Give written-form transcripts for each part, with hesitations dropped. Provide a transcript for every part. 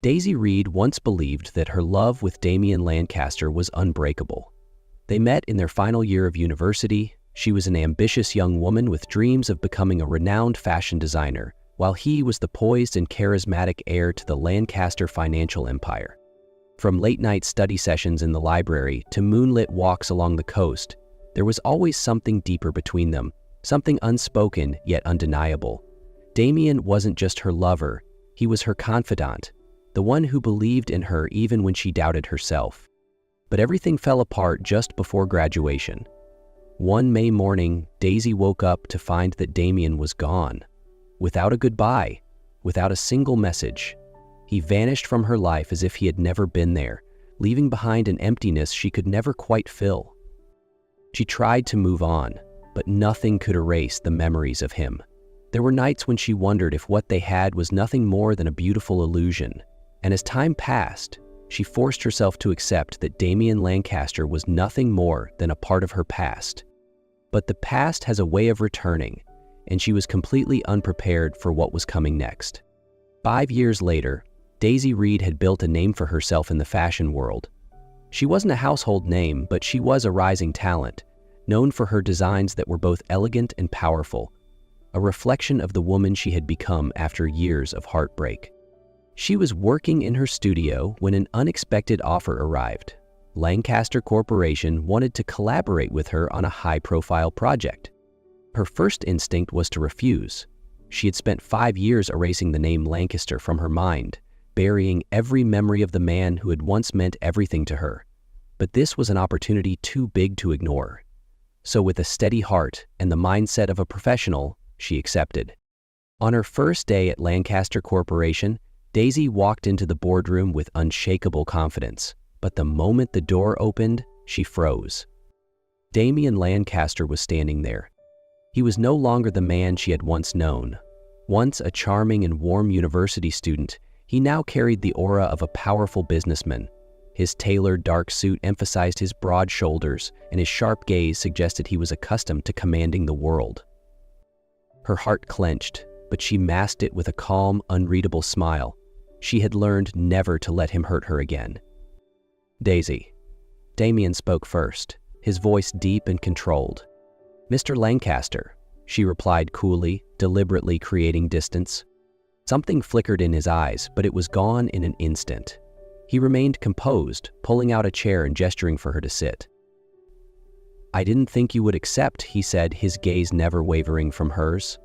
Daisy Reed once believed that her love with Damien Lancaster was unbreakable. They met in their final year of university. She was an ambitious young woman with dreams of becoming a renowned fashion designer, while he was the poised and charismatic heir to the Lancaster financial empire. From late-night study sessions in the library to moonlit walks along the coast, there was always something deeper between them, something unspoken yet undeniable. Damien wasn't just her lover, he was her confidant, the one who believed in her even when she doubted herself. But everything fell apart just before graduation. One May morning, Daisy woke up to find that Damien was gone. Without a goodbye, without a single message. He vanished from her life as if he had never been there, leaving behind an emptiness she could never quite fill. She tried to move on, but nothing could erase the memories of him. There were nights when she wondered if what they had was nothing more than a beautiful illusion, and as time passed, she forced herself to accept that Damien Lancaster was nothing more than a part of her past. But the past has a way of returning, and she was completely unprepared for what was coming next. 5 years later, Daisy Reed had built a name for herself in the fashion world. She wasn't a household name, but she was a rising talent, known for her designs that were both elegant and powerful, a reflection of the woman she had become after years of heartbreak. She was working in her studio when an unexpected offer arrived. Lancaster Corporation wanted to collaborate with her on a high-profile project. Her first instinct was to refuse. She had spent 5 years erasing the name Lancaster from her mind, burying every memory of the man who had once meant everything to her. But this was an opportunity too big to ignore. So with a steady heart and the mindset of a professional, she accepted. On her first day at Lancaster Corporation, Daisy walked into the boardroom with unshakable confidence. But the moment the door opened, she froze. Damien Lancaster was standing there. He was no longer the man she had once known. Once a charming and warm university student, he now carried the aura of a powerful businessman. His tailored dark suit emphasized his broad shoulders, and his sharp gaze suggested he was accustomed to commanding the world. Her heart clenched, but she masked it with a calm, unreadable smile. She had learned never to let him hurt her again. Daisy. Damien spoke first, his voice deep and controlled. Mr. Lancaster, she replied coolly, deliberately creating distance. Something flickered in his eyes, but it was gone in an instant. He remained composed, pulling out a chair and gesturing for her to sit. I didn't think you would accept, he said, his gaze never wavering from hers.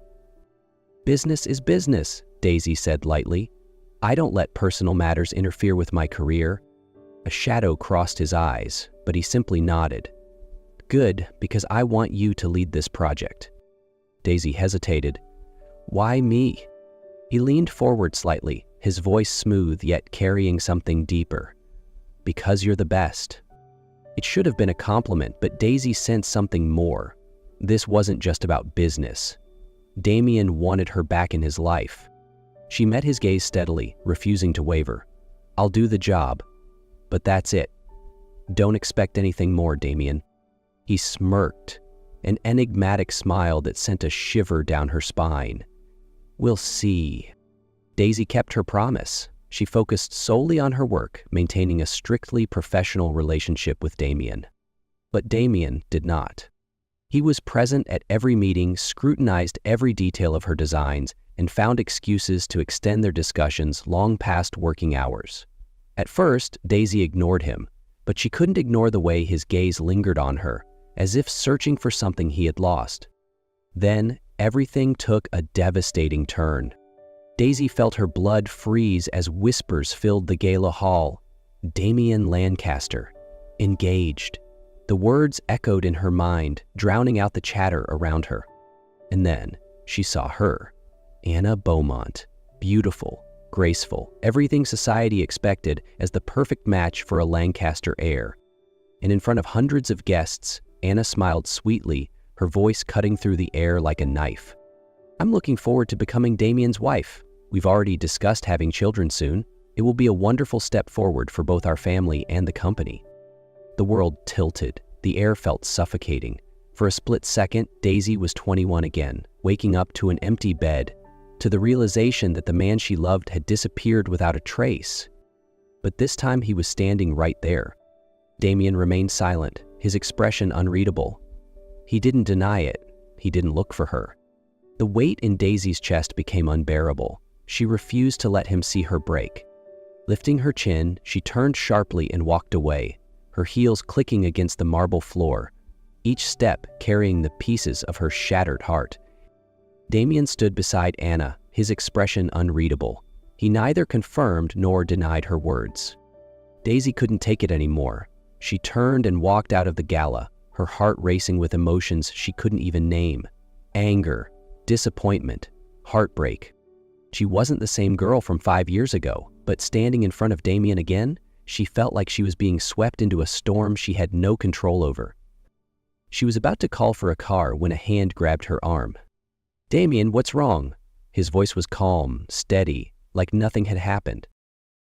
Business is business, Daisy said lightly. I don't let personal matters interfere with my career. A shadow crossed his eyes, but he simply nodded. Good, because I want you to lead this project. Daisy hesitated. Why me? He leaned forward slightly, his voice smooth yet carrying something deeper. Because you're the best. It should have been a compliment, but Daisy sensed something more. This wasn't just about business. Damien wanted her back in his life. She met his gaze steadily, refusing to waver. I'll do the job. But that's it. Don't expect anything more, Damien. He smirked, an enigmatic smile that sent a shiver down her spine. We'll see. Daisy kept her promise. She focused solely on her work, maintaining a strictly professional relationship with Damien. But Damien did not. He was present at every meeting, scrutinized every detail of her designs, and found excuses to extend their discussions long past working hours. At first, Daisy ignored him, but she couldn't ignore the way his gaze lingered on her, as if searching for something he had lost. Then, everything took a devastating turn. Daisy felt her blood freeze as whispers filled the gala hall. Damien Lancaster. Engaged. The words echoed in her mind, drowning out the chatter around her. And then, she saw her. Anna Beaumont. Beautiful. Graceful, everything society expected as the perfect match for a Lancaster heir. And in front of hundreds of guests, Anna smiled sweetly, her voice cutting through the air like a knife. I'm looking forward to becoming Damien's wife. We've already discussed having children soon. It will be a wonderful step forward for both our family and the company. The world tilted. The air felt suffocating. For a split second, Daisy was 21 again, waking up to an empty bed, to the realization that the man she loved had disappeared without a trace. But this time he was standing right there. Damien remained silent, his expression unreadable. He didn't deny it. He didn't look for her. The weight in Daisy's chest became unbearable. She refused to let him see her break. Lifting her chin, she turned sharply and walked away, her heels clicking against the marble floor, each step carrying the pieces of her shattered heart. Damien stood beside Anna, his expression unreadable. He neither confirmed nor denied her words. Daisy couldn't take it anymore. She turned and walked out of the gala, her heart racing with emotions she couldn't even name. Anger, disappointment, heartbreak. She wasn't the same girl from 5 years ago, but standing in front of Damien again, she felt like she was being swept into a storm she had no control over. She was about to call for a car when a hand grabbed her arm. "Damien, what's wrong?" His voice was calm, steady, like nothing had happened.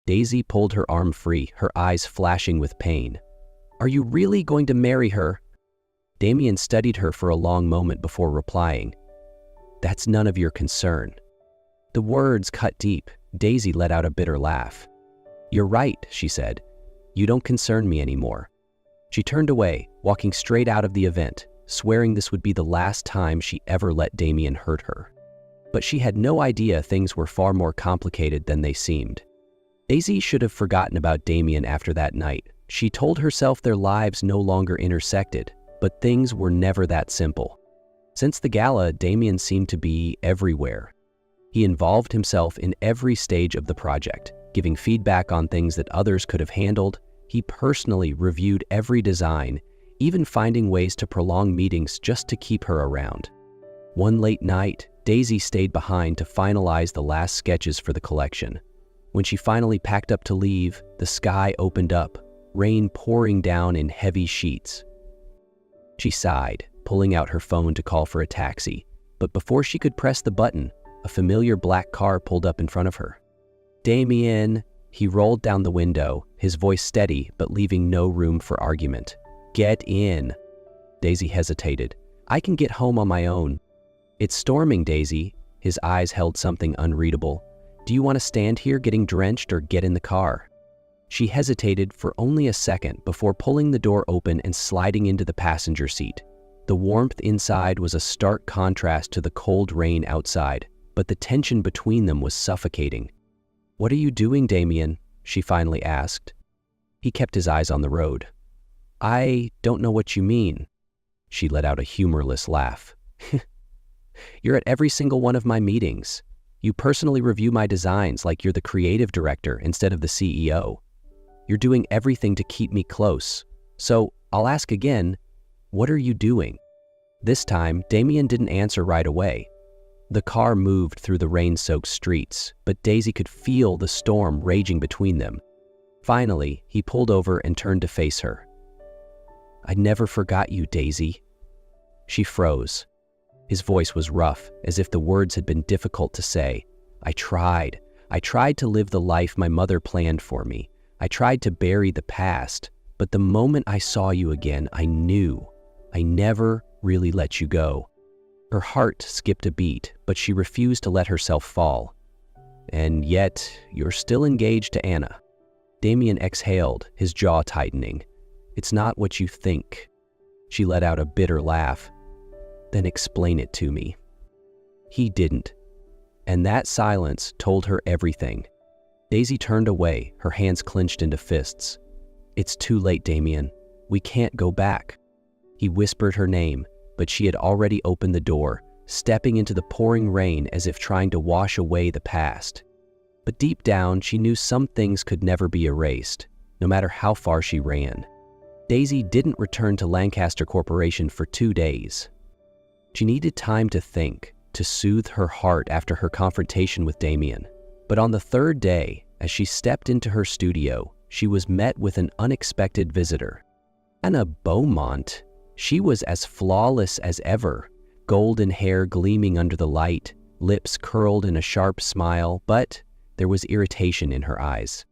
Daisy pulled her arm free, her eyes flashing with pain. "Are you really going to marry her?" Damien studied her for a long moment before replying, "That's none of your concern." The words cut deep. Daisy let out a bitter laugh. "You're right," she said. "You don't concern me anymore." She turned away, walking straight out of the event, swearing this would be the last time she ever let Damien hurt her. But she had no idea things were far more complicated than they seemed. Daisy should have forgotten about Damien after that night. She told herself their lives no longer intersected, but things were never that simple. Since the gala, Damien seemed to be everywhere. He involved himself in every stage of the project, giving feedback on things that others could have handled. He personally reviewed every design, even finding ways to prolong meetings just to keep her around. One late night, Daisy stayed behind to finalize the last sketches for the collection. When she finally packed up to leave, the sky opened up, rain pouring down in heavy sheets. She sighed, pulling out her phone to call for a taxi, but before she could press the button, a familiar black car pulled up in front of her. "Damien," he rolled down the window, his voice steady but leaving no room for argument. "Get in." Daisy hesitated. "I can get home on my own." "It's storming, Daisy." His eyes held something unreadable. "Do you want to stand here getting drenched or get in the car?" She hesitated for only a second before pulling the door open and sliding into the passenger seat. The warmth inside was a stark contrast to the cold rain outside, but the tension between them was suffocating. "What are you doing, Damien?" she finally asked. He kept his eyes on the road. "I don't know what you mean." She let out a humorless laugh. "You're at every single one of my meetings. You personally review my designs like you're the creative director instead of the CEO. You're doing everything to keep me close. So I'll ask again, what are you doing?" This time, Damien didn't answer right away. The car moved through the rain-soaked streets, but Daisy could feel the storm raging between them. Finally, he pulled over and turned to face her. "I never forgot you, Daisy." She froze. His voice was rough, as if the words had been difficult to say. I tried to live the life my mother planned for me. I tried to bury the past, but the moment I saw you again, I knew. I never really let you go." Her heart skipped a beat, but she refused to let herself fall. "And yet, you're still engaged to Anna." Damien exhaled, his jaw tightening. "It's not what you think." She let out a bitter laugh. "Then explain it to me." He didn't. And that silence told her everything. Daisy turned away, her hands clenched into fists. "It's too late, Damien. We can't go back." He whispered her name, but she had already opened the door, stepping into the pouring rain as if trying to wash away the past. But deep down, she knew some things could never be erased, no matter how far she ran. Daisy didn't return to Lancaster Corporation for 2 days. She needed time to think, to soothe her heart after her confrontation with Damien. But on the 3rd day, as she stepped into her studio, she was met with an unexpected visitor. Anna Beaumont. She was as flawless as ever, golden hair gleaming under the light, lips curled in a sharp smile, but there was irritation in her eyes.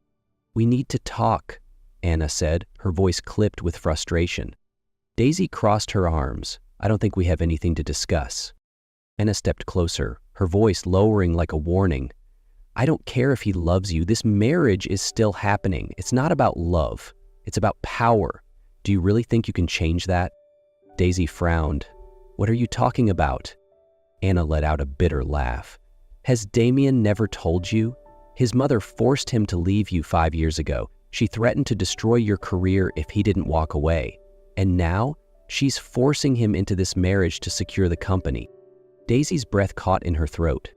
"We need to talk," Anna said, her voice clipped with frustration. Daisy crossed her arms. "I don't think we have anything to discuss." Anna stepped closer, her voice lowering like a warning. I don't care if he loves you. This marriage is still happening. It's not about love. It's about power. Do you really think you can change that? Daisy frowned. What are you talking about? Anna let out a bitter laugh. Has Damien never told you? His mother forced him to leave you 5 years ago. She threatened to destroy your career if he didn't walk away. And now, she's forcing him into this marriage to secure the company. Daisy's breath caught in her throat.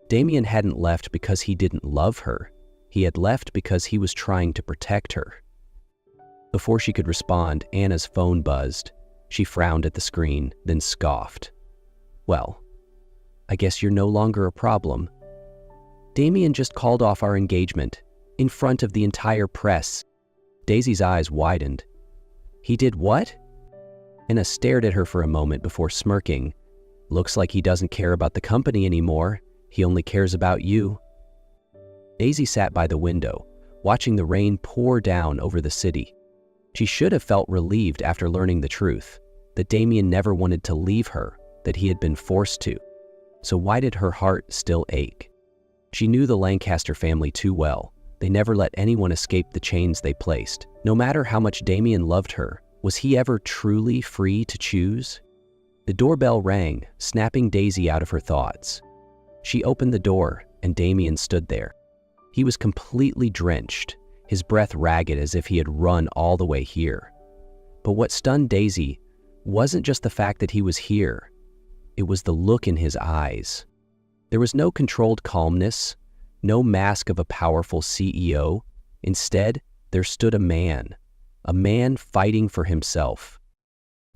Damien hadn't left because he didn't love her. He had left because he was trying to protect her. Before she could respond, Anna's phone buzzed. She frowned at the screen, then scoffed. Well, I guess you're no longer a problem. Damien just called off our engagement, in front of the entire press. Daisy's eyes widened. He did what? Anna stared at her for a moment before smirking. Looks like he doesn't care about the company anymore. He only cares about you. Daisy sat by the window, watching the rain pour down over the city. She should have felt relieved after learning the truth, that Damien never wanted to leave her, that he had been forced to. So why did her heart still ache? She knew the Lancaster family too well. They never let anyone escape the chains they placed. No matter how much Damien loved her, was he ever truly free to choose? The doorbell rang, snapping Daisy out of her thoughts. She opened the door, and Damien stood there. He was completely drenched, his breath ragged as if he had run all the way here. But what stunned Daisy wasn't just the fact that he was here. It was the look in his eyes. There was no controlled calmness, no mask of a powerful CEO. Instead, there stood a man fighting for himself.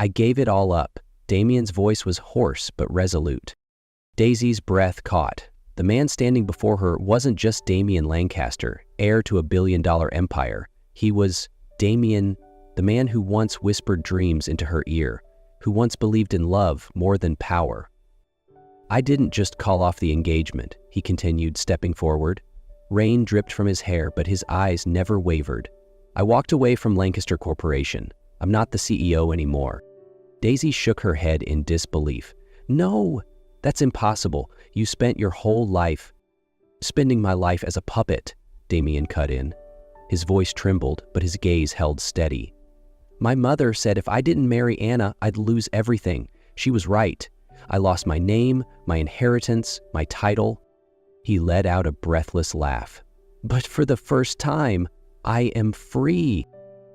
I gave it all up. Damien's voice was hoarse but resolute. Daisy's breath caught. The man standing before her wasn't just Damien Lancaster, heir to a billion-dollar empire. He was Damien, the man who once whispered dreams into her ear, who once believed in love more than power. I didn't just call off the engagement, he continued, stepping forward. Rain dripped from his hair, but his eyes never wavered. I walked away from Lancaster Corporation. I'm not the CEO anymore. Daisy shook her head in disbelief. No, that's impossible. You spent your whole life spending my life as a puppet, Damien cut in. His voice trembled, but his gaze held steady. My mother said if I didn't marry Anna, I'd lose everything. She was right. I lost my name, my inheritance, my title. He let out a breathless laugh. But for the first time, I am free.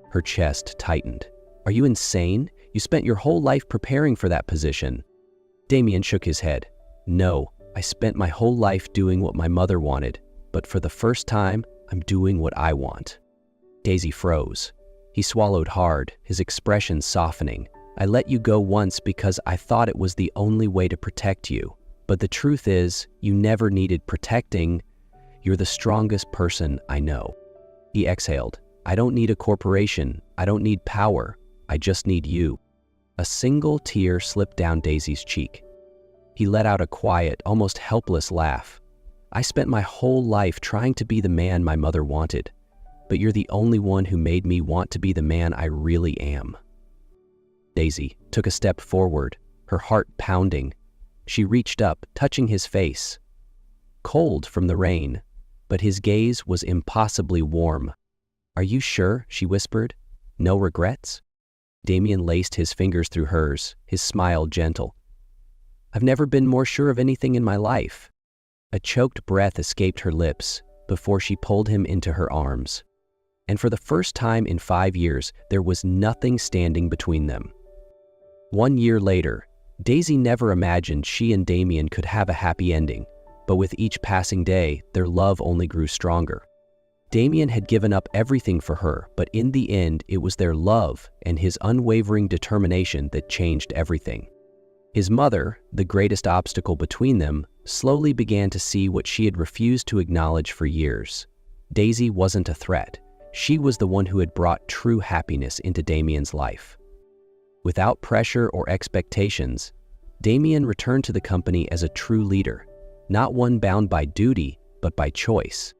Her chest tightened. Are you insane? You spent your whole life preparing for that position. Damien shook his head. No, I spent my whole life doing what my mother wanted, but for the first time, I'm doing what I want. Daisy froze. He swallowed hard, his expression softening. I let you go once because I thought it was the only way to protect you. But the truth is, you never needed protecting. You're the strongest person I know. He exhaled. I don't need a corporation. I don't need power. I just need you. A single tear slipped down Daisy's cheek. He let out a quiet, almost helpless laugh. I spent my whole life trying to be the man my mother wanted, but you're the only one who made me want to be the man I really am. Daisy took a step forward, her heart pounding. She reached up, touching his face. Cold from the rain, but his gaze was impossibly warm. Are you sure? She whispered. No regrets? Damien laced his fingers through hers, his smile gentle. I've never been more sure of anything in my life. A choked breath escaped her lips before she pulled him into her arms. And for the first time in 5 years, there was nothing standing between them. 1 year later, Daisy never imagined she and Damien could have a happy ending, but with each passing day, their love only grew stronger. Damien had given up everything for her, but in the end, it was their love and his unwavering determination that changed everything. His mother, the greatest obstacle between them, slowly began to see what she had refused to acknowledge for years. Daisy wasn't a threat. She was the one who had brought true happiness into Damien's life. Without pressure or expectations, Damien returned to the company as a true leader, not one bound by duty, but by choice.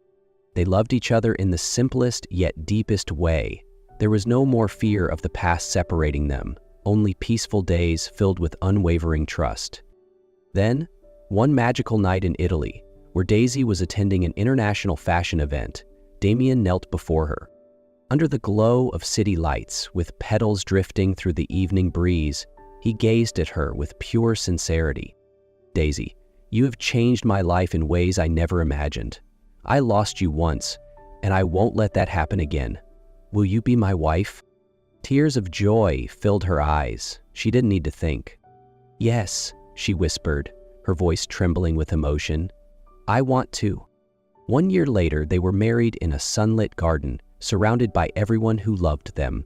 They loved each other in the simplest yet deepest way. There was no more fear of the past separating them, only peaceful days filled with unwavering trust. Then, one magical night in Italy, where Daisy was attending an international fashion event, Damien knelt before her. Under the glow of city lights, with petals drifting through the evening breeze, he gazed at her with pure sincerity. "Daisy, you have changed my life in ways I never imagined. I lost you once, and I won't let that happen again. Will you be my wife?" Tears of joy filled her eyes. She didn't need to think. "Yes," she whispered, her voice trembling with emotion. "I want to." 1 year later, they were married in a sunlit garden, surrounded by everyone who loved them.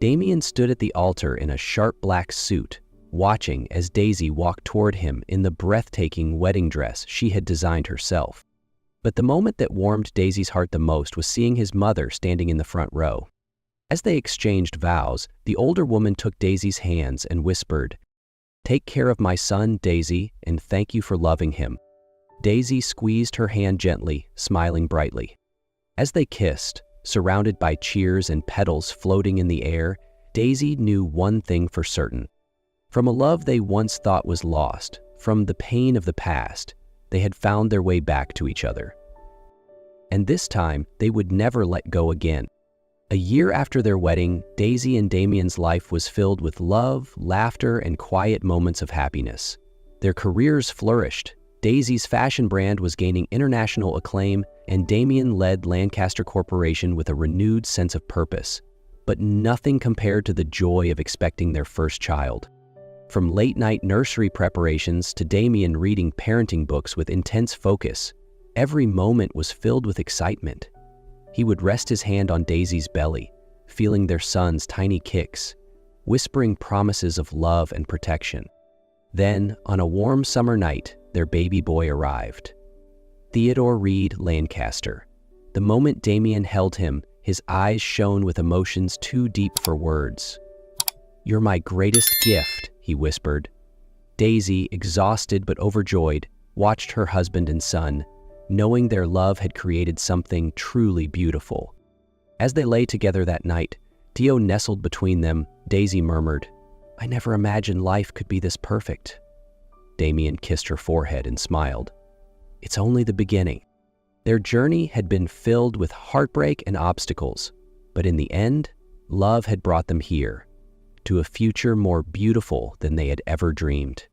Damien stood at the altar in a sharp black suit, watching as Daisy walked toward him in the breathtaking wedding dress she had designed herself. But the moment that warmed Daisy's heart the most was seeing his mother standing in the front row. As they exchanged vows, the older woman took Daisy's hands and whispered, "Take care of my son, Daisy, and thank you for loving him." Daisy squeezed her hand gently, smiling brightly. As they kissed, surrounded by cheers and petals floating in the air, Daisy knew one thing for certain. From a love they once thought was lost, from the pain of the past, they had found their way back to each other. And this time, they would never let go again. A year after their wedding, Daisy and Damien's life was filled with love, laughter, and quiet moments of happiness. Their careers flourished. Daisy's fashion brand was gaining international acclaim, and Damien led Lancaster Corporation with a renewed sense of purpose. But nothing compared to the joy of expecting their first child. From late-night nursery preparations to Damien reading parenting books with intense focus, every moment was filled with excitement. He would rest his hand on Daisy's belly, feeling their son's tiny kicks, whispering promises of love and protection. Then, on a warm summer night, their baby boy arrived. Theodore Reed Lancaster. The moment Damien held him, his eyes shone with emotions too deep for words. "You're my greatest gift," he whispered. Daisy, exhausted but overjoyed, watched her husband and son, knowing their love had created something truly beautiful. As they lay together that night, Theo nestled between them. Daisy murmured, "I never imagined life could be this perfect." Damien kissed her forehead and smiled. "It's only the beginning." Their journey had been filled with heartbreak and obstacles, but in the end, love had brought them here, to a future more beautiful than they had ever dreamed.